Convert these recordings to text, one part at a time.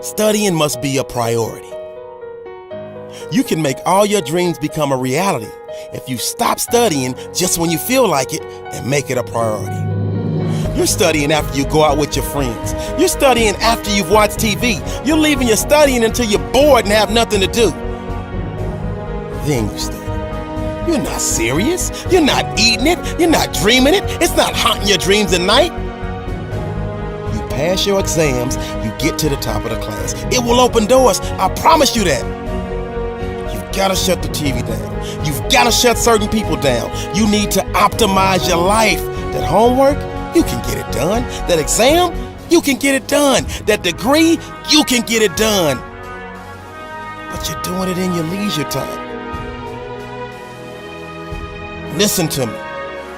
Studying must be a priority. You can make all your dreams become a reality if you stop studying just when you feel like it and make it a priority. You're studying after you go out with your friends. You're studying after you've watched TV. You're leaving your studying until you're bored and have nothing to do. Then you study. You're not serious. You're not eating it. You're not dreaming it. It's not haunting your dreams at night. You pass your exams, you get to the top of the class. It will open doors. I promise you that. You've got to shut the TV down. You've got to shut certain people down. You need to optimize your life. That homework, you can get it done. That exam, you can get it done. That degree, you can get it done. But you're doing it in your leisure time. Listen to me.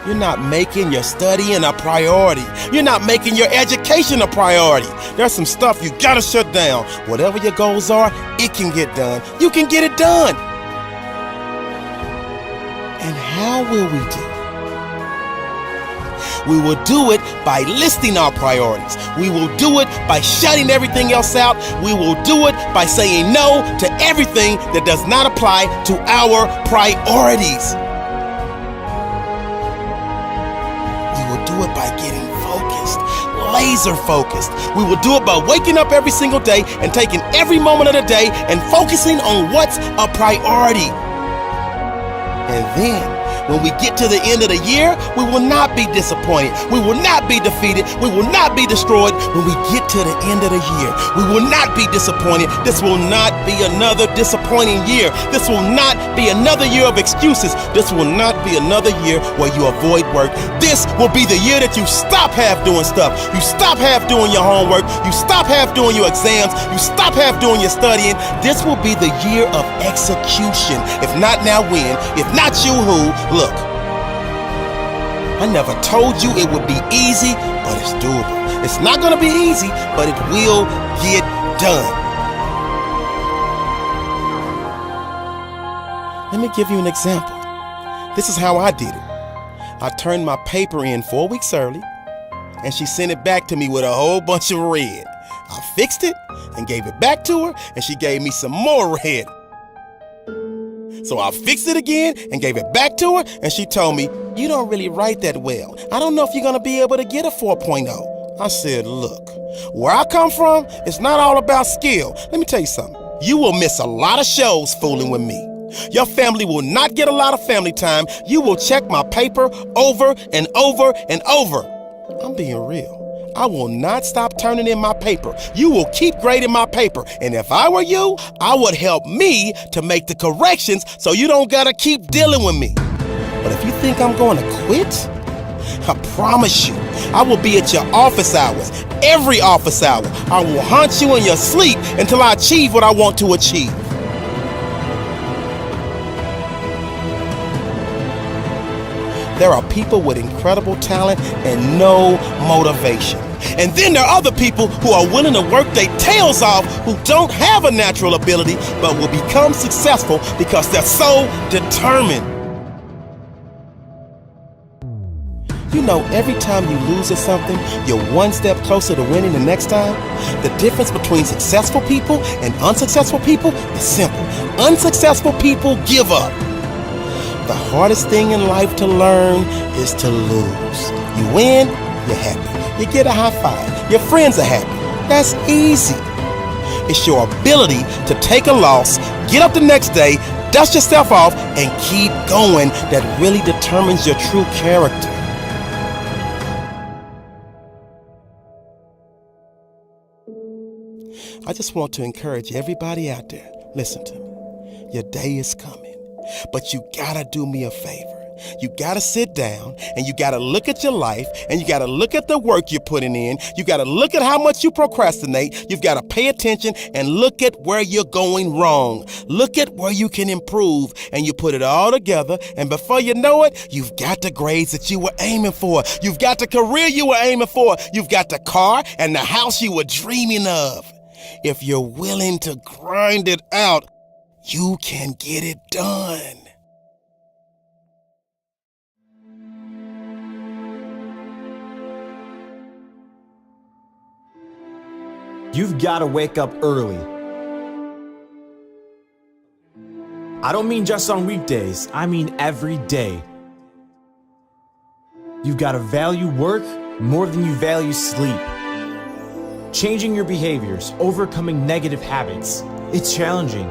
You're not making your studying a priority. You're not making your education a priority. There's some stuff you gotta shut down. Whatever your goals are, it can get done. You can get it done. And how will we do it? We will do it by listing our priorities. We will do it by shutting everything else out. We will do it by saying no to everything that does not apply to our priorities. We will do it by getting focused, laser focused. We will do it by waking up every single day and taking every moment of the day and focusing on what's a priority. And then, when we get to the end of the year, we will not be disappointed. We will not be defeated. We will not be destroyed. When we get to the end of the year, we will not be disappointed. This will not be another disappointing year. This will not be another year of excuses. This will not be another year where you avoid work. This will be the year that you stop half doing stuff. You stop half doing your homework. You stop half doing your exams. You stop half doing your studying. This will be the year of execution. If not now, when? If not you, who? Look, I never told you it would be easy, but it's doable. It's not going to be easy, but it will get done. Let me give you an example. This is how I did it. I turned my paper in 4 weeks early, and she sent it back to me with a whole bunch of red. I fixed it and gave it back to her, and she gave me some more red. So I fixed it again and gave it back to her, and she told me, "You don't really write that well. I don't know if you're going to be able to get a 4.0. I said, "Look, where I come from, it's not all about skill. Let me tell you something. You will miss a lot of shows fooling with me. Your family will not get a lot of family time. You will check my paper over and over and over." I'm being real. I will not stop turning in my paper. You will keep grading my paper. And if I were you, I would help me to make the corrections so you don't gotta keep dealing with me. But if you think I'm going to quit, I promise you, I will be at your office hours, every office hour. I will haunt you in your sleep until I achieve what I want to achieve. There are people with incredible talent and no motivation. And then there are other people who are willing to work their tails off who don't have a natural ability but will become successful because they're so determined. You know, every time you lose at something, you're one step closer to winning the next time. The difference between successful people and unsuccessful people is simple. Unsuccessful people give up. The hardest thing in life to learn is to lose. You win, you're happy. You get a high five. Your friends are happy. That's easy. It's your ability to take a loss, get up the next day, dust yourself off, and keep going that really determines your true character. I just want to encourage everybody out there. Listen to me. Your day is coming. But you gotta do me a favor. You gotta sit down and you gotta look at your life and you gotta look at the work you're putting in. You gotta look at how much you procrastinate. You've gotta pay attention and look at where you're going wrong. Look at where you can improve, and you put it all together, and before you know it, you've got the grades that you were aiming for. You've got the career you were aiming for. You've got the car and the house you were dreaming of. If you're willing to grind it out, you can get it done. You've got to wake up early. I don't mean just on weekdays, I mean every day. You've got to value work more than you value sleep. Changing your behaviors, overcoming negative habits. It's challenging.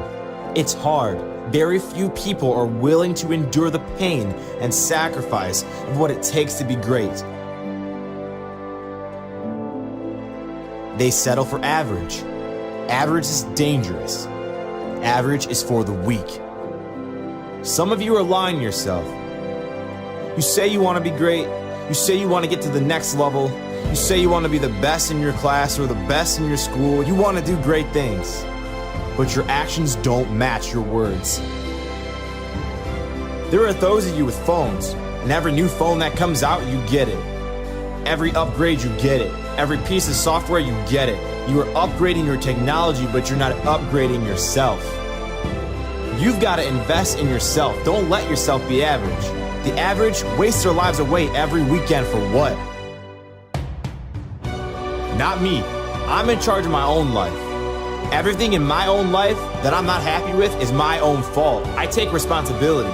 It's hard. Very few people are willing to endure the pain and sacrifice of what it takes to be great. They settle for average. Average is dangerous. Average is for the weak. Some of you are lying to yourself. You say you want to be great. You say you want to get to the next level. You say you want to be the best in your class or the best in your school. You want to do great things. But your actions don't match your words. There are those of you with phones, and every new phone that comes out, you get it. Every upgrade, you get it. Every piece of software, you get it. You are upgrading your technology, but you're not upgrading yourself. You've got to invest in yourself. Don't let yourself be average. The average wastes their lives away every weekend for what? Not me. I'm in charge of my own life. Everything in my own life that I'm not happy with is my own fault. I take responsibility.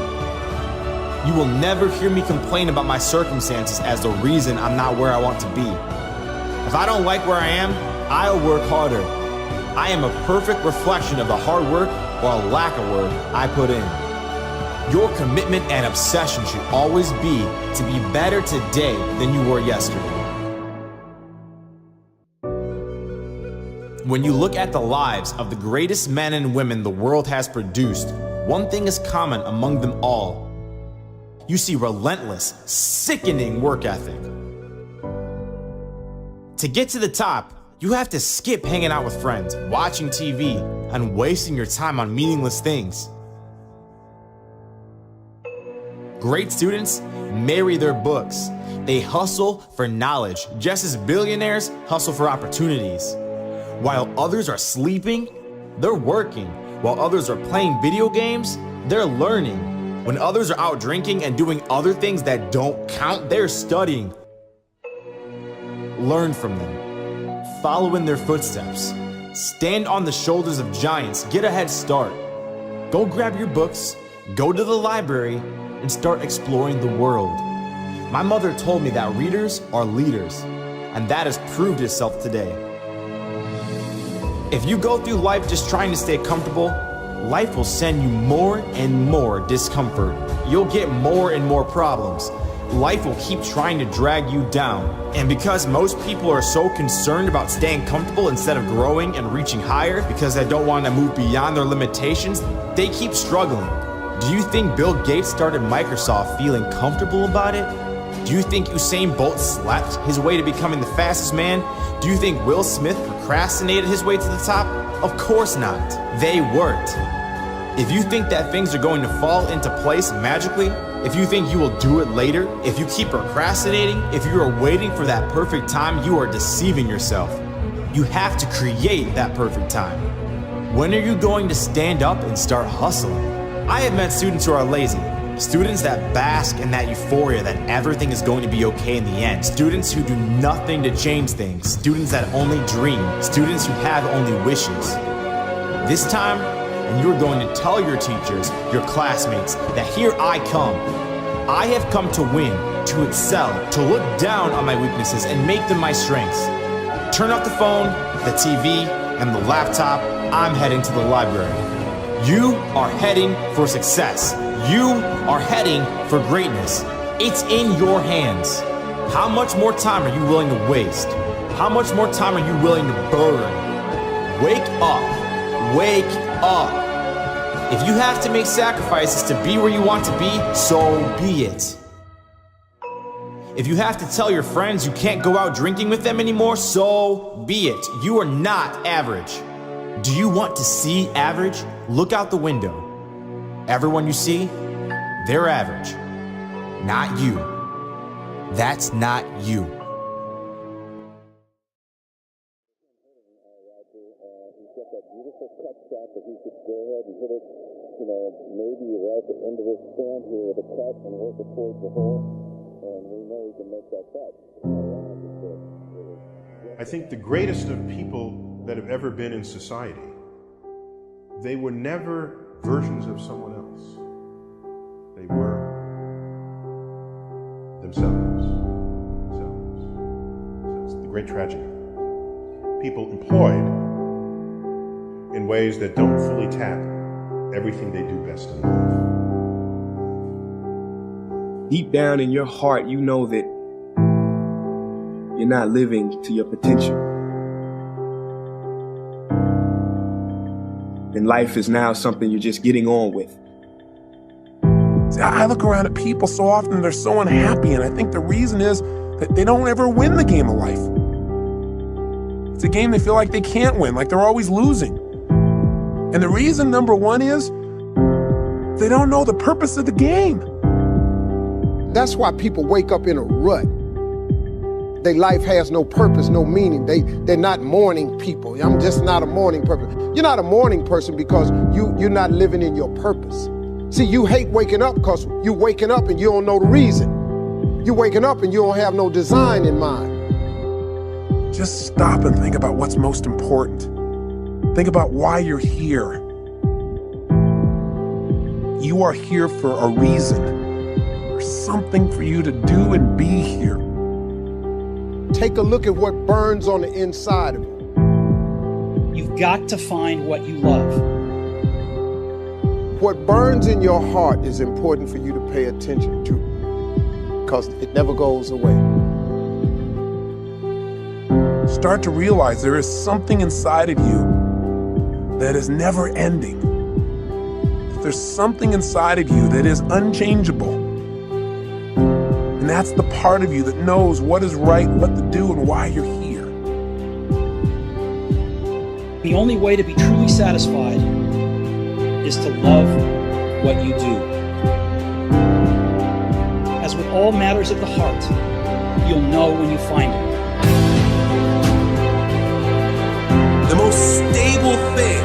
You will never hear me complain about my circumstances as the reason I'm not where I want to be. If I don't like where I am, I'll work harder. I am a perfect reflection of the hard work or a lack of work I put in. Your commitment and obsession should always be to be better today than you were yesterday. When you look at the lives of the greatest men and women the world has produced, one thing is common among them all. You see relentless, sickening work ethic. To get to the top, you have to skip hanging out with friends, watching TV, and wasting your time on meaningless things. Great students marry their books. They hustle for knowledge, just as billionaires hustle for opportunities. While others are sleeping, they're working. While others are playing video games, they're learning. When others are out drinking and doing other things that don't count, they're studying. Learn from them. Follow in their footsteps. Stand on the shoulders of giants. Get a head start. Go grab your books, go to the library, and start exploring the world. My mother told me that readers are leaders, and that has proved itself today. If you go through life just trying to stay comfortable, life will send you more and more discomfort. You'll get more and more problems. Life will keep trying to drag you down. And because most people are so concerned about staying comfortable instead of growing and reaching higher because they don't want to move beyond their limitations, they keep struggling. Do you think Bill Gates started Microsoft feeling comfortable about it? Do you think Usain Bolt slept his way to becoming the fastest man? Do you think Will Smith procrastinated his way to the top? Of course not. They worked. If you think that things are going to fall into place magically, if you think you will do it later, if you keep procrastinating, if you are waiting for that perfect time, you are deceiving yourself. You have to create that perfect time. When are you going to stand up and start hustling? I have met students who are lazy, students that bask in that euphoria that everything is going to be okay in the end, students who do nothing to change things, students that only dream, students who have only wishes. This time, and you're going to tell your teachers, your classmates, that here I come. I have come to win, to excel, to look down on my weaknesses and make them my strengths. Turn off the phone, the TV, and the laptop. I'm heading to the library. You are heading for success. You are heading for greatness. It's in your hands. How much more time are you willing to waste? How much more time are you willing to burn? Wake up. Wake up. If you have to make sacrifices to be where you want to be, so be it. If you have to tell your friends you can't go out drinking with them anymore, so be it. You are not average. Do you want to see average? Look out the window. Everyone you see, they're average. Not you. That's not you. Maybe right at the end of this stand here with a cut and work it towards the hole, and we know we can make that cut. I think the greatest of people that have ever been in society, they were never versions of someone else. They were themselves. It's the great tragedy. People employed in ways that don't fully tap everything they do best in life. Deep down in your heart, you know that you're not living to your potential. And life is now something you're just getting on with. See, I look around at people so often, they're so unhappy, and I think the reason is that they don't ever win the game of life. It's a game they feel like they can't win, like they're always losing. And the reason, number one, is they don't know the purpose of the game. That's why people wake up in a rut. Their life has no purpose, no meaning. They're not morning people. I'm just not a morning person. You're not a morning person because you're not living in your purpose. See, you hate waking up because you waking up and you don't know the reason. You waking up and you don't have no design in mind. Just stop and think about what's most important. Think about why you're here. You are here for a reason. There's something for you to do and be here. Take a look at what burns on the inside of you. You've got to find what you love. What burns in your heart is important for you to pay attention to, because it never goes away. Start to realize there is something inside of you that is never ending. There's something inside of you that is unchangeable. And that's the part of you that knows what is right, what to do, and why you're here. The only way to be truly satisfied is to love what you do. As with all matters of the heart, you'll know when you find it. The most stable thing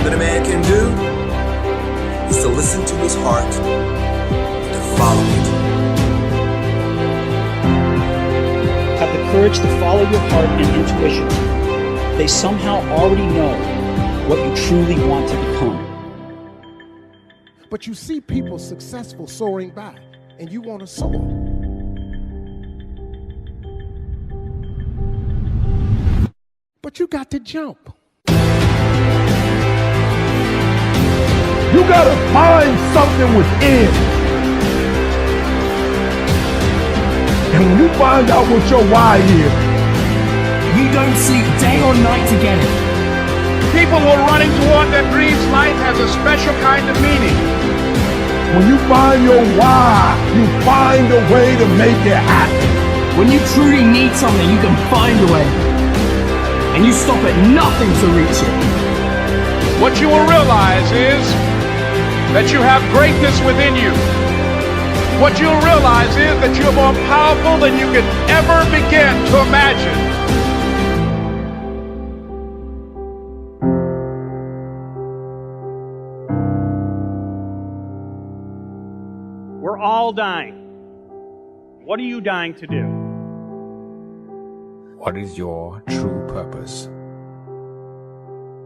that a man can do is to listen to his heart and to follow it. Have the courage to follow your heart and intuition. They somehow already know what you truly want to become. But you see people successful soaring by, and you want to soar. But you got to jump. You gotta find something within. And when you find out what your why is, you don't sleep day or night to get it. People who are running toward their dreams, life has a special kind of meaning. When you find your why, you find a way to make it happen. When you truly need something, you can find a way. And you stop at nothing to reach it. What you will realize is that you have greatness within you. What you'll realize is that you're more powerful than you could ever begin to imagine. We're all dying. What are you dying to do? What is your true purpose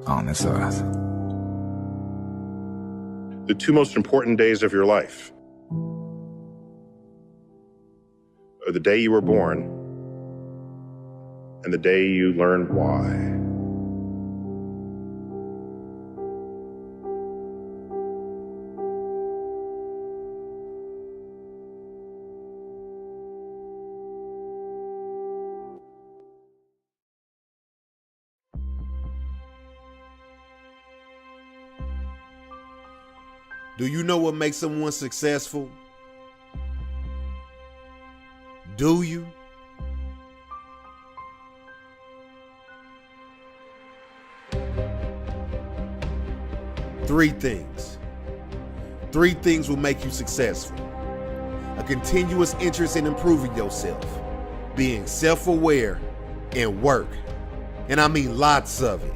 on this earth? The two most important days of your life are the day you were born and the day you learned why. Do you know what makes someone successful? Do you? Three things. Three things will make you successful. A continuous interest in improving yourself, being self-aware, and work. And I mean lots of it.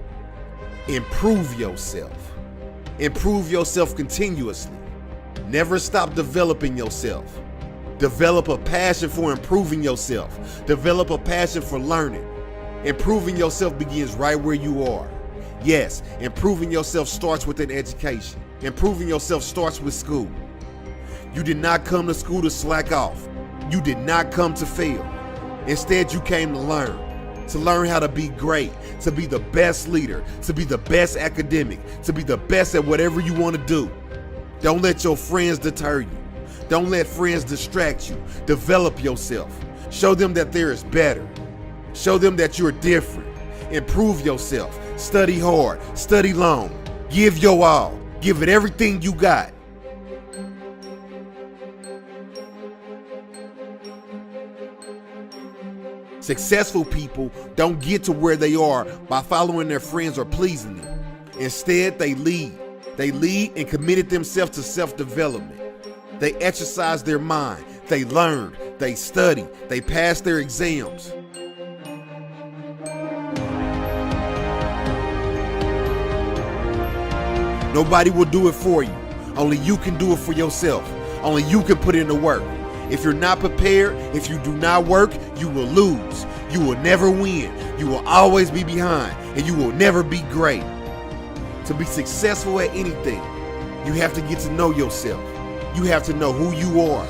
Improve yourself. Improve yourself continuously. Never stop developing yourself. Develop a passion for improving yourself. Develop a passion for learning. Improving yourself begins right where you are. Yes, improving yourself starts with an education. Improving yourself starts with school. You did not come to school to slack off. You did not come to fail. Instead, you came to learn how to be great, to be the best leader, to be the best academic, to be the best at whatever you want to do. Don't let your friends deter you. Don't let friends distract you. Develop yourself. Show them that there is better. Show them that you're different. Improve yourself. Study hard. Study long. Give your all. Give it everything you got. Successful people don't get to where they are by following their friends or pleasing them. Instead, they lead. They lead and committed themselves to self-development. They exercise their mind. They learn. They study. They pass their exams. Nobody will do it for you. Only you can do it for yourself. Only you can put in the work. If you're not prepared, if you do not work, you will lose. You will never win. You will always be behind, and you will never be great. To be successful at anything, you have to get to know yourself. You have to know who you are.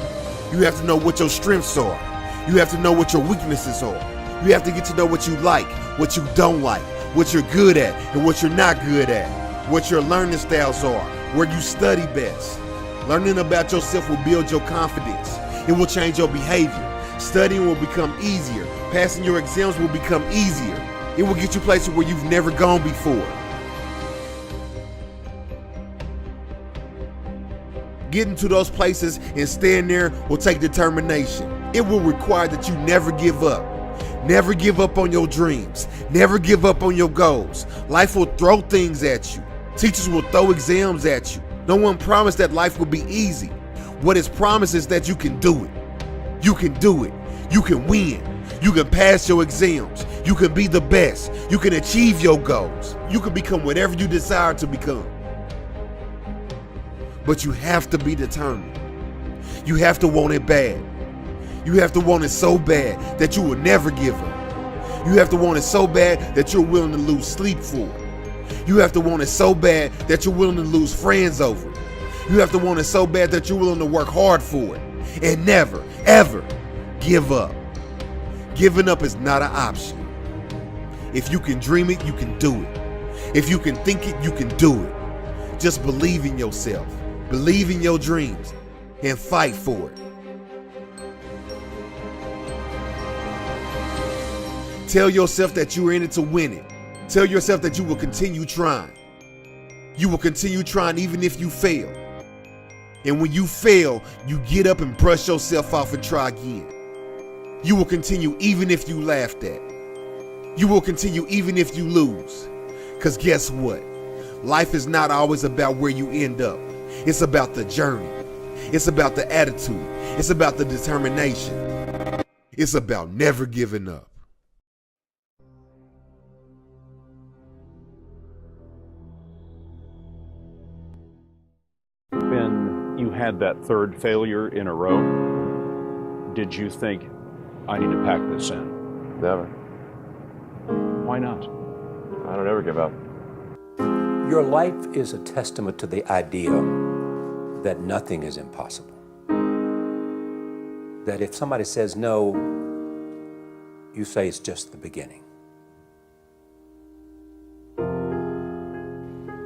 You have to know what your strengths are. You have to know what your weaknesses are. You have to get to know what you like, what you don't like, what you're good at, and what you're not good at, what your learning styles are, where you study best. Learning about yourself will build your confidence. It will change your behavior. Studying will become easier. Passing your exams will become easier. It will get you places where you've never gone before. Getting to those places and staying there will take determination. It will require that you never give up. Never give up on your dreams. Never give up on your goals. Life will throw things at you. Teachers will throw exams at you. No one promised that life will be easy. What is promised is that you can do it. You can do it. You can win. You can pass your exams. You can be the best. You can achieve your goals. You can become whatever you desire to become. But you have to be determined. You have to want it bad. You have to want it so bad that you will never give up. You have to want it so bad that you're willing to lose sleep for it. You have to want it so bad that you're willing to lose friends over it. You have to want it so bad that you're willing to work hard for it. And never, ever give up. Giving up is not an option. If you can dream it, you can do it. If you can think it, you can do it. Just believe in yourself. Believe in your dreams and fight for it. Tell yourself that you are in it to win it. Tell yourself that you will continue trying. You will continue trying even if you fail. And when you fail, you get up and brush yourself off and try again. You will continue even if you laughed at. You will continue even if you lose. Because guess what? Life is not always about where you end up. It's about the journey. It's about the attitude. It's about the determination. It's about never giving up. When you had that third failure in a row, did you think, I need to pack this in? Never. Why not? I don't ever give up. Your life is a testament to the idea that nothing is impossible. That if somebody says no, you say it's just the beginning.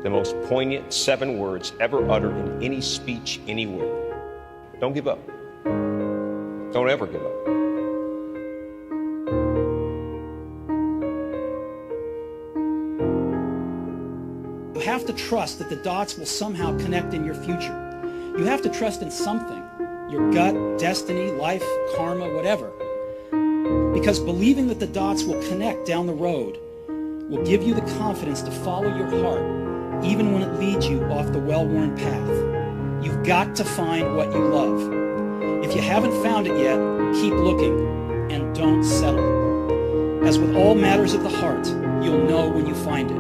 The most poignant 7 words ever uttered in any speech anywhere. Don't give up. Don't ever give up. You have to trust that the dots will somehow connect in your future. You have to trust in something, your gut, destiny, life, karma, whatever. Because believing that the dots will connect down the road will give you the confidence to follow your heart, even when it leads you off the well-worn path. You've got to find what you love. If you haven't found it yet, keep looking and don't settle. As with all matters of the heart, you'll know when you find it.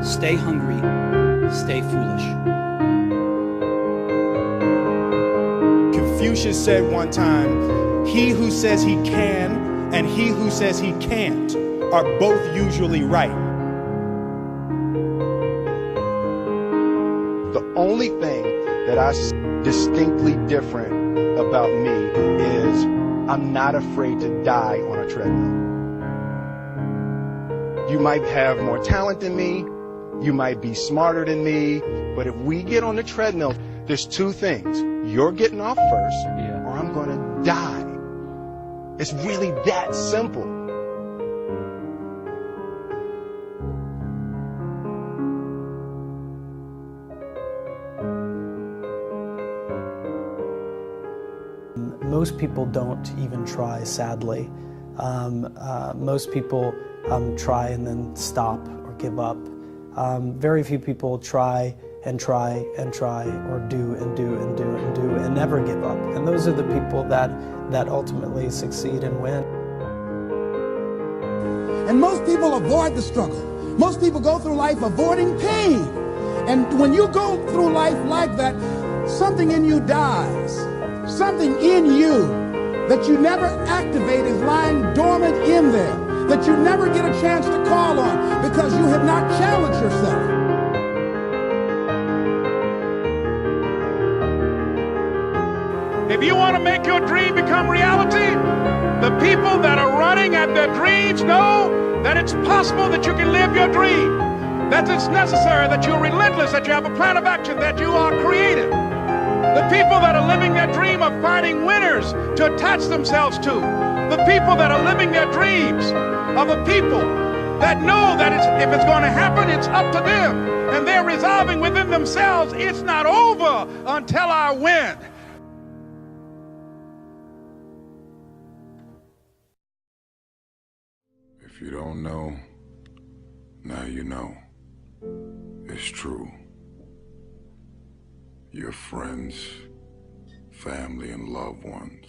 Stay hungry, stay foolish. Confucius said one time, he who says he can and he who says he can't are both usually right. The only thing that I see distinctly different about me is I'm not afraid to die on a treadmill. You might have more talent than me, you might be smarter than me, but if we get on the treadmill, there's two things. You're getting off first, or I'm going to die. It's really that simple. Most people don't even try, sadly. Most people try and then stop or give up. Very few people try and try and try, or do and do and do and do and never give up. And those are the people that ultimately succeed and win. And most people avoid the struggle. Most people go through life avoiding pain. And when you go through life like that, something in you dies. Something in you that you never activate is lying dormant in there, that you never get a chance to call on because you have not challenged yourself. If you want to make your dream become reality, the people that are running at their dreams know that it's possible that you can live your dream, that it's necessary, that you're relentless, that you have a plan of action, that you are creative. The people that are living their dream of finding winners to attach themselves to. The people that are living their dreams are the people that know that if it's going to happen, it's up to them. And they're resolving within themselves, it's not over until I win. If you don't know, now you know. It's true. Your friends, family, and loved ones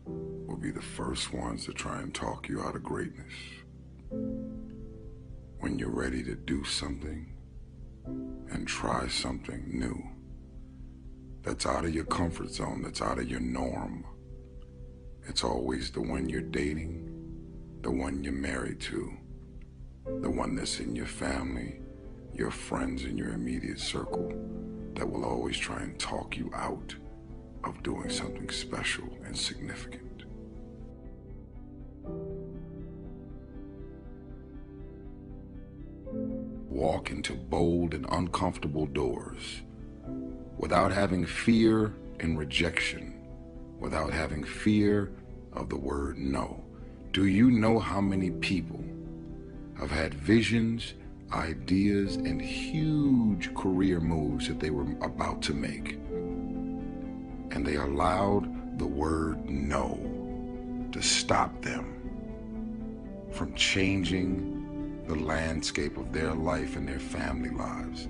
will be the first ones to try and talk you out of greatness. When you're ready to do something and try something new that's out of your comfort zone, that's out of your norm, it's always the one you're dating, the one you're married to, the one that's in your family, your friends in your immediate circle, that will always try and talk you out of doing something special and significant. Walk into bold and uncomfortable doors without having fear and rejection, without having fear of the word no. Do you know how many people have had visions, ideas, and huge career moves that they were about to make, and they allowed the word no to stop them from changing the landscape of their life and their family lives?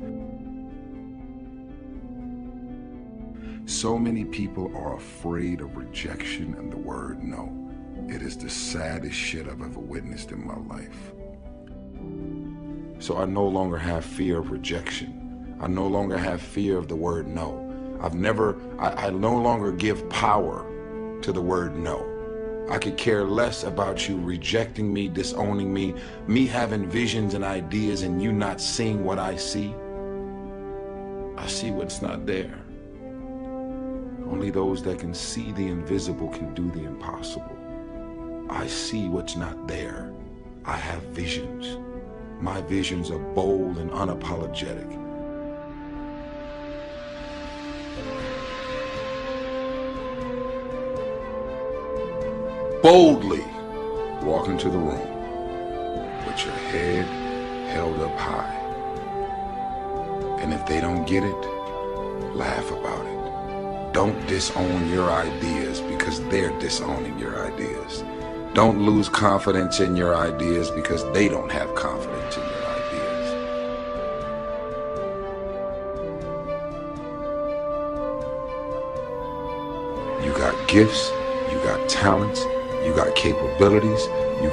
So many people are afraid of rejection and the word no. It is the saddest shit I've ever witnessed in my life. So I no longer have fear of rejection. I no longer have fear of the word no. I no longer give power to the word no. I could care less about you rejecting me, disowning me having visions and ideas and you not seeing what I see. I see what's not there. Only those that can see the invisible can do the impossible. I see what's not there. I have visions. My visions are bold and unapologetic. Boldly walk into the room with your head held up high. And if they don't get it, laugh about it. Don't disown your ideas because they're disowning your ideas. Don't lose confidence in your ideas because they don't have confidence in your ideas. You got gifts, you got talents, you got capabilities, you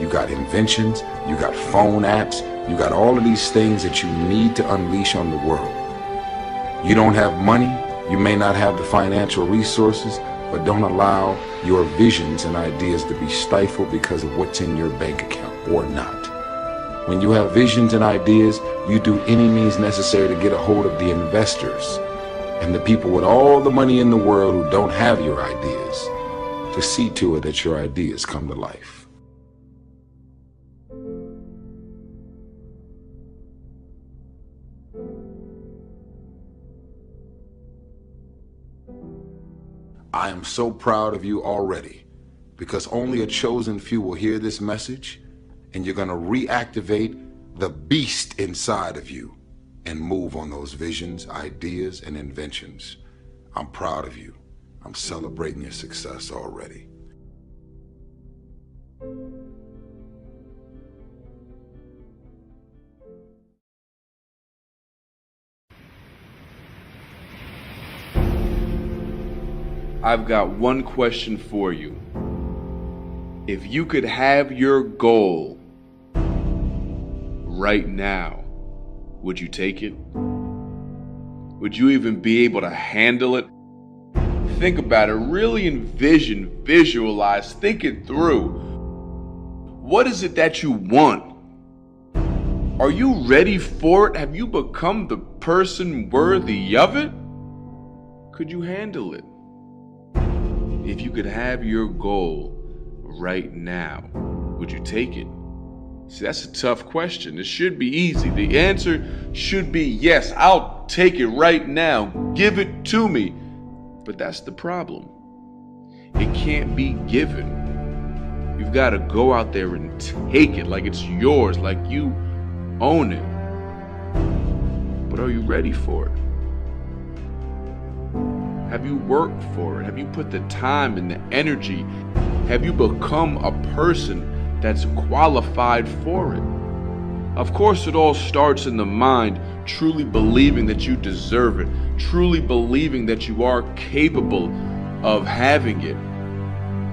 got inventions, you got phone apps, you got all of these things that you need to unleash on the world. You don't have money, you may not have the financial resources, but don't allow your visions and ideas to be stifled because of what's in your bank account. or not. When you have visions and ideas, you do any means necessary to get a hold of the investors and the people with all the money in the world who don't have your ideas to see to it that your ideas come to life. I am so proud of you already, because only a chosen few will hear this message, and you're going to reactivate the beast inside of you and move on those visions, ideas, and inventions. I'm proud of you. I'm celebrating your success already. I've got one question for you. If you could have your goal right now, would you take it? Would you even be able to handle it? Think about it. Really envision, visualize, think it through. What is it that you want? Are you ready for it? Have you become the person worthy of it? Could you handle it? If you could have your goal right now, would you take it? See, that's a tough question. It should be easy. The answer should be yes, I'll take it right now. Give it to me. But that's the problem. It can't be given. You've got to go out there and take it like it's yours, like you own it. But are you ready for it? Have you worked for it? Have you put the time and the energy? Have you become a person that's qualified for it? Of course, it all starts in the mind, truly believing that you deserve it, truly believing that you are capable of having it.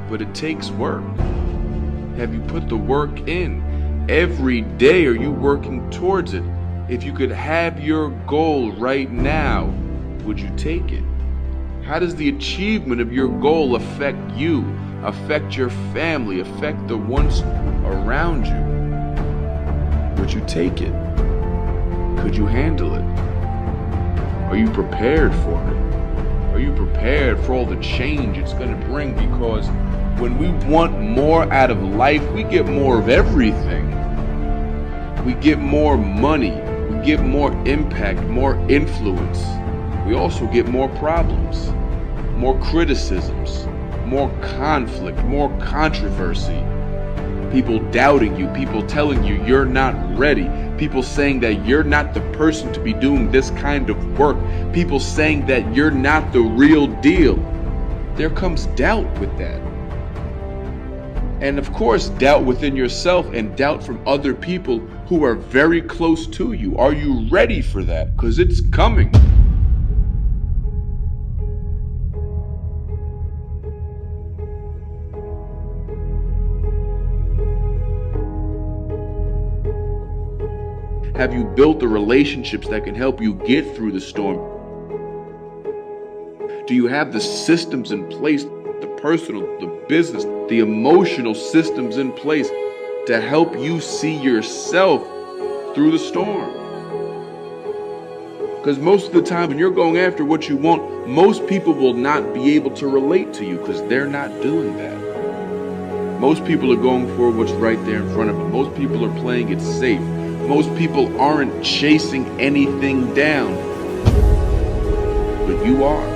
But it takes work. Have you put the work in? Every day are you working towards it? If you could have your goal right now, would you take it? How does the achievement of your goal affect you, affect your family, affect the ones around you? Would you take it? Could you handle it? Are you prepared for it? Are you prepared for all the change it's going to bring? Because when we want more out of life, we get more of everything. We get more money, we get more impact, more influence. We also get more problems, more criticisms, more conflict, more controversy. People doubting you, people telling you you're not ready, people saying that you're not the person to be doing this kind of work, people saying that you're not the real deal. There comes doubt with that. And of course, doubt within yourself and doubt from other people who are very close to you. Are you ready for that? Because it's coming. Have you built the relationships that can help you get through the storm? Do you have the systems in place, the personal, the business, the emotional systems in place to help you see yourself through the storm? Because most of the time when you're going after what you want, most people will not be able to relate to you because they're not doing that. Most people are going for what's right there in front of them. Most people are playing it safe. Most people aren't chasing anything down. But you are.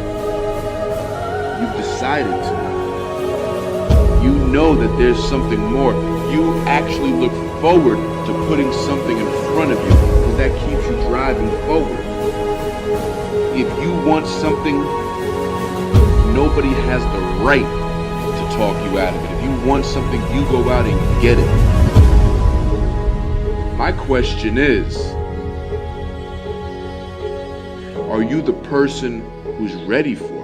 You've decided to. You know that there's something more. You actually look forward to putting something in front of you because that keeps you driving forward. If you want something, nobody has the right to talk you out of it. If you want something, you go out and get it. My question is, are you the person who's ready for it?